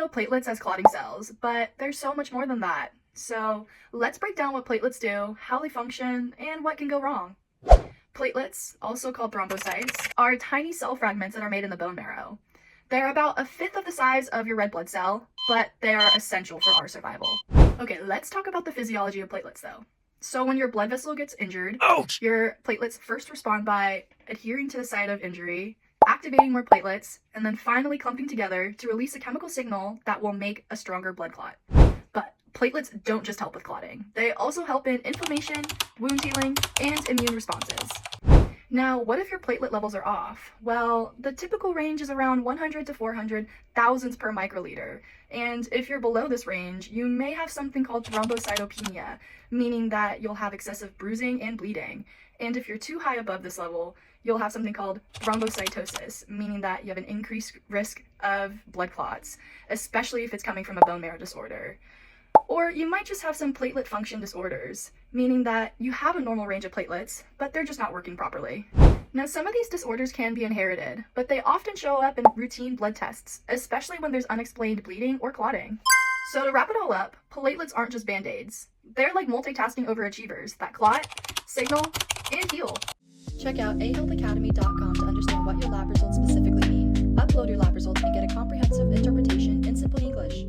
know platelets as clotting cells, but there's so much more than that. So let's break down what platelets do, how they function, and what can go wrong. Platelets, also called thrombocytes, are tiny cell fragments that are made in the bone marrow. They're about a fifth of the size of your red blood cell, but they are essential for our survival. Okay, let's talk about the physiology of platelets though. So when your blood vessel gets injured, your platelets first respond by adhering to the site of injury, activating more platelets, and then finally clumping together to release a chemical signal that will make a stronger blood clot. But platelets don't just help with clotting. They also help in inflammation, wound healing, and immune responses. Now, what if your platelet levels are off? Well, the typical range is around 100 to 400 thousandths per microliter. And if you're below this range, you may have something called thrombocytopenia, meaning that you'll have excessive bruising and bleeding. And if you're too high above this level, you'll have something called thrombocytosis, meaning that you have an increased risk of blood clots, especially if it's coming from a bone marrow disorder. Or you might just have some platelet function disorders, meaning that you have a normal range of platelets, but they're just not working properly. Now, some of these disorders can be inherited, but they often show up in routine blood tests, especially when there's unexplained bleeding or clotting. So to wrap it all up, platelets aren't just band-aids. They're like multitasking overachievers that clot, signal, and heal. Check out ahealthacademy.com to understand what your lab results specifically mean. Upload your lab results and get a comprehensive interpretation in simple English.